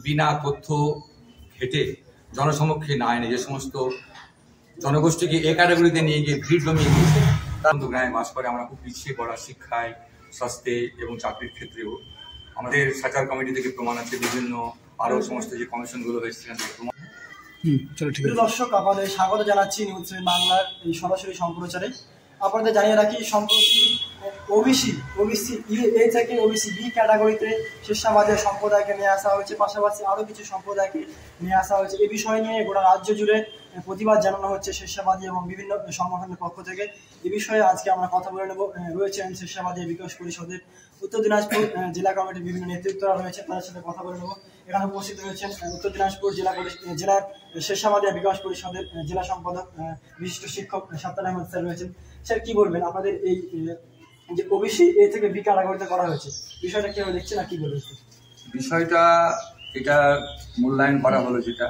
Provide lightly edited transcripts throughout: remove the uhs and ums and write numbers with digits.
বিনা তথ্য ঘেটে জনসমক্ষে না এনে যে সমস্ত জনগোষ্ঠীকে এ ক্যাটাগরিতে নিয়ে গিয়ে ভিড় জমিয়ে দিয়েছে, তার কিন্তু গ্রামে বাস করে আমরা খুব পিছিয়ে পড়া শিক্ষায়, স্বাস্থ্যে এবং চাকরির ক্ষেত্রেও। আমাদের সাচার কমিটি থেকে প্রমাণ আছে, বিভিন্ন আরও সমস্ত যে কমিশনগুলো হয়েছে সেখান থেকে প্রমাণ। দর্শক, আপনাদের স্বাগত জানাচ্ছি নিউজ বাংলার এই সরাসরি সম্প্রচারে। আপনাদের জানিয়ে রাখি, সম্প্রতি ওবিসি এ থেকে ওবিসি বি ক্যাটাগরিতে স্বেচ্ছাবাদী সম্প্রদায়কে নিয়ে আসা হয়েছে, পাশাপাশি আরও কিছু সম্প্রদায়কে নিয়ে আসা হয়েছে। এই বিষয় নিয়ে গোটা রাজ্য জুড়ে প্রতিবাদ জানানো হচ্ছে স্বেচ্ছাবাদী এবং বিভিন্ন সংগঠনের পক্ষ থেকে। এই বিষয়ে আজকে আমরা কথা বলে নেব। রয়েছেন স্বেচ্ছাবাদী বিকাশ পরিষদের উত্তর দিনাজপুর জেলা কমিটির বিভিন্ন নেতৃত্বরা রয়েছে, তাদের সাথে কথা বলে নেব। এখানে উপস্থিত রয়েছেন উত্তর দিনাজপুর জেলার স্বেচ্ছাবাদী বিকাশ পরিষদের জেলা সম্পাদক বিশিষ্ট শিক্ষক সাত্তার আহমেদ স্যার রয়েছেন। স্যার, কি বলবেন আপনাদের এই যে ওবিসি এ থেকে বি ক্যাটাগরিতে করা হয়েছে, বিষয়টা কিভাবে দেখছেন আর কি বলবেন? বিষয়টা এটা মূল্যায়ন করা হলো, যেটা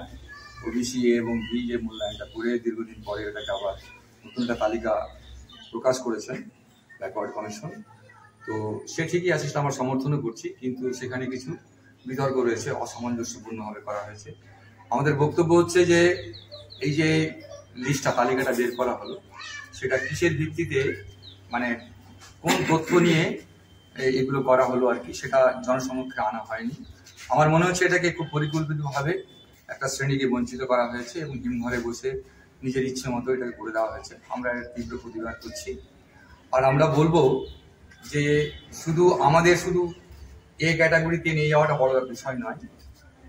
ওবিসি এ এবং বি যে মূল্যায়নটা করে দীর্ঘদিন পরে এটাকে আবার নতুন একটা তালিকা প্রকাশ করেছেন ব্যাকওয়ার্ড কমিশন। তো সে ঠিকই আছে, সেটা আমরা সমর্থনও করছি, কিন্তু সেখানে কিছু বিতর্ক রয়েছে, অসামঞ্জস্যপূর্ণভাবে করা হয়েছে। আমাদের বক্তব্য হচ্ছে যে এই যে লিস্টটা, তালিকাটা বের করা হলো, সেটা কিসের ভিত্তিতে, মানে কোন তথ্য নিয়ে এগুলো করা হলো আর কি, সেটা জনসমক্ষে আনা হয়নি। আমার মনে হচ্ছে এটাকে খুব পরিকল্পিতভাবে একটা শ্রেণীকে বঞ্চিত করা হয়েছে এবং হিমঘরে বসে নিজের ইচ্ছে মতো এটাকে করে দেওয়া হয়েছে। আমরা এর তীব্র প্রতিবাদ করছি। আর আমরা বলবো যে শুধু এ ক্যাটাগরিতে নিয়ে যাওয়াটা বড় বিষয় নয়।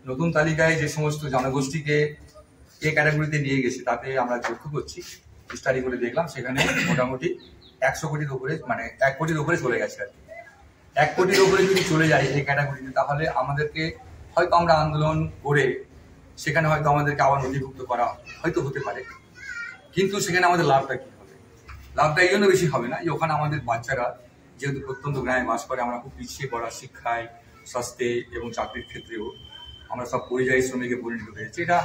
নতুন তালিকায় যে সমস্ত জনগোষ্ঠীকে এ ক্যাটাগরিতে নিয়ে গেছে, তাতে আমরা লক্ষ্য করছি, স্টাডি করে দেখলাম, সেখানে মোটামুটি 100 কোটির উপরে, মানে 1 কোটির উপরে চলে গেছে আর কি। 1 কোটির উপরে যদি চলে যায় এই ক্যাটাগরিতে, তাহলে আমাদেরকে হয়তো আমরা আন্দোলন করে সেখানে হয়তো আমাদেরকে আবার নথিভুক্ত করা হয়তো হতে পারে, কিন্তু সেখানে আমাদের লাভটা কি হবে? লাভটা এই জন্য বেশি হবে না যে ওখানে আমাদের বাচ্চারা যেহেতু প্রত্যন্ত গ্রামে বাস করে, আমরা খুব পিছিয়ে পড়া শিক্ষায়, স্বাস্থ্যে এবং চাকরির ক্ষেত্রেও আমরা সব পরিযায়ী শ্রমিকে পরিণত হয়েছে। এটা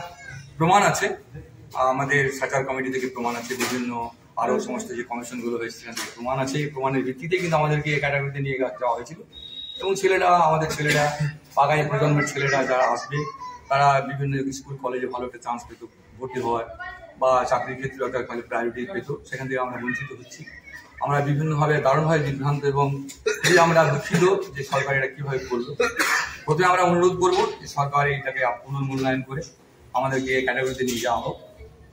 প্রমাণ আছে, আমাদের সাচার কমিটি থেকে প্রমাণ আছে, বিভিন্ন আরও সমস্ত যে কমিশনগুলো হয়েছে সেখান থেকে প্রমাণ আছে। এই প্রমাণের ভিত্তিতে কিন্তু আমাদেরকে এই ক্যাটাগরিতে নিয়ে যাওয়া হয়েছিল। এবং আমাদের ছেলেরা, আগামী প্রজন্মের ছেলেরা যারা আসবে, তারা বিভিন্ন স্কুল কলেজে ভালো একটা চান্স পেত ভর্তি হওয়ার, বা চাকরির ক্ষেত্রে একটা ভালো প্রায়োরিটি পেত, সেখান থেকে আমরা বঞ্চিত হচ্ছি। আমরা বিভিন্নভাবে দারুণভাবে বিভ্রান্ত এবং আমরা দুঃখিত যে সরকার এটা কীভাবে করলো। প্রথমে আমরা অনুরোধ করবো যে সরকার এটাকে পুনর্মূল্যায়ন করে আমাদেরকে এই ক্যাটাগরিতে নিয়ে যাওয়া হোক।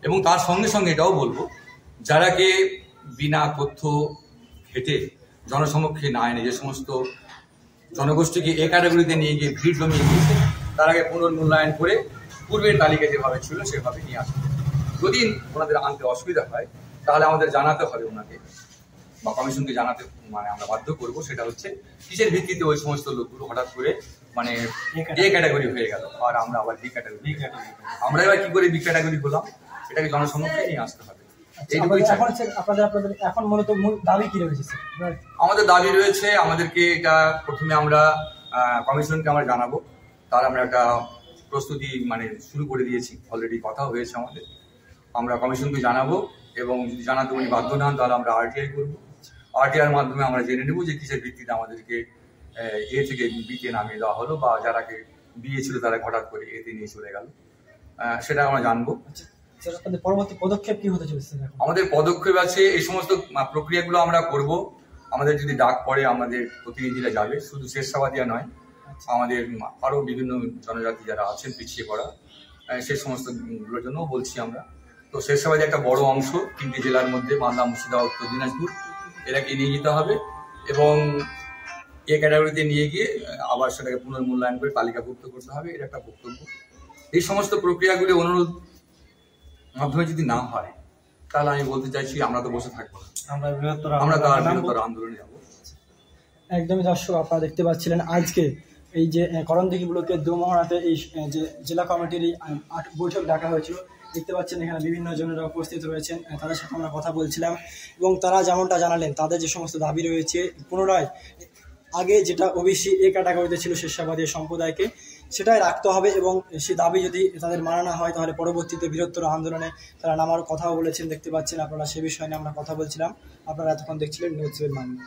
এবং তার সঙ্গে সঙ্গে এটাও বলবো, যারাকে বিনা তথ্য ঘেটে জনসমক্ষে না এনে যে সমস্ত জনগোষ্ঠীকে এ ক্যাটাগরিতে নিয়ে গিয়ে ভিড় জমিয়ে দিয়েছে, তারাকে পুনর্মূল্যায়ন করে পূর্বের তালিকা যেভাবে ছিল সেভাবে নিয়ে আসবে। যদি ওনাদের আনতে অসুবিধা হয়, তাহলে আমাদের জানাতে হবে ওনাকে, বা কমিশনকে জানাতে, মানে আমরা বাধ্য করবো। সেটা হচ্ছে কিসের ভিত্তিতে ওই সমস্ত লোকগুলো হঠাৎ করে মানে এ ক্যাটাগরি হয়ে গেল, আর আমরা আবার বি ক্যাটাগরি। আমরা এবার কি করে বি ক্যাটাগরি হলাম, এটাকে জনসমক্ষে নিয়ে আসতে হবে। আমাদের দাবি রয়েছে, আমাদেরকে এটা প্রথমে আমরা কমিশনকে আমরা জানাবো, তার আমরা একটা প্রস্তুতি মানে শুরু করে দিয়েছি, অলরেডি কথা হয়েছে আমাদের। আমরা কমিশনকে জানাবো, এবং যদি জানাতে উনি বাধ্য না হন, তাহলে আমরা আরটিআই করবো। আরটিআইয়ের মাধ্যমে আমরা জেনে নেবো যে কিসের ভিত্তিতে আমাদেরকে এ থেকে বিতে নামিয়ে দেওয়া হলো, বা যারাকে বিয়ে ছিল তারা হঠাৎ করে এতে নিয়ে চলে গেল, সেটা আমরা জানবো। পরবর্তী পদক্ষেপ কি হতে চলেছে? আমাদের পদক্ষেপ আছে, এই সমস্ত প্রক্রিয়াগুলো আমরা করব। আমাদের যদি ডাক পড়ে, আমাদের প্রতিনিধিরা যাবে, শুধু স্বেচ্ছাবাদীরা নয়, আমাদের আরও বিভিন্ন জনজাতি যারা আছেন পিছিয়ে পড়া, সেই সমস্ত গুলোর জন্য বলছি আমরা। তো স্বেচ্ছাবাদী একটা বড় অংশ 3টে জেলার মধ্যে, মালদা, মুর্শিদাবাদ, উত্তর দিনাজপুর, এটাকে নিয়ে যেতে হবে এবং এ ক্যাটাগরিতে নিয়ে গিয়ে আবার সেটাকে পুনর্মূল্যায়ন করে তালিকাভুক্ত করতে হবে, এটা একটা বক্তব্য। এই সমস্ত প্রক্রিয়াগুলি অনুরোধ মাধ্যমে যদি না হয়, তাহলে আমি বলতে চাইছি আমরা তো বসে থাকবো না, আমরা তার বৃহত্তর আন্দোলনে যাবো। একদমই। দর্শক, আপনারা দেখতে পাচ্ছিলেন আজকে এই যে করণদিঘি ব্লকের দোমোহনাতে এই যে জেলা কমিটির এই বৈঠক ডাকা হয়েছিল। দেখতে পাচ্ছেন এখানে বিভিন্ন জনেরা উপস্থিত রয়েছেন, তাদের সাথে আমরা কথা বলছিলাম এবং তারা যেমনটা জানালেন, তাদের যে সমস্ত দাবি রয়েছে পুনরায় আগে যেটা ওবিসি এ ক্যাটাগরিতে ছিল স্বেচ্ছাবাদী সম্প্রদায়কে, সেটাই রাখতে হবে। এবং সে দাবি যদি তাদের মানা না হয়, তাহলে পরবর্তীতে বৃহত্তর আন্দোলনে তারা নামার কথাও বলেছেন। দেখতে পাচ্ছেন আপনারা, সে বিষয়ে নিয়ে আমরা কথা বলছিলাম। আপনারা এতক্ষণ দেখছিলেন নিউজ বাংলা।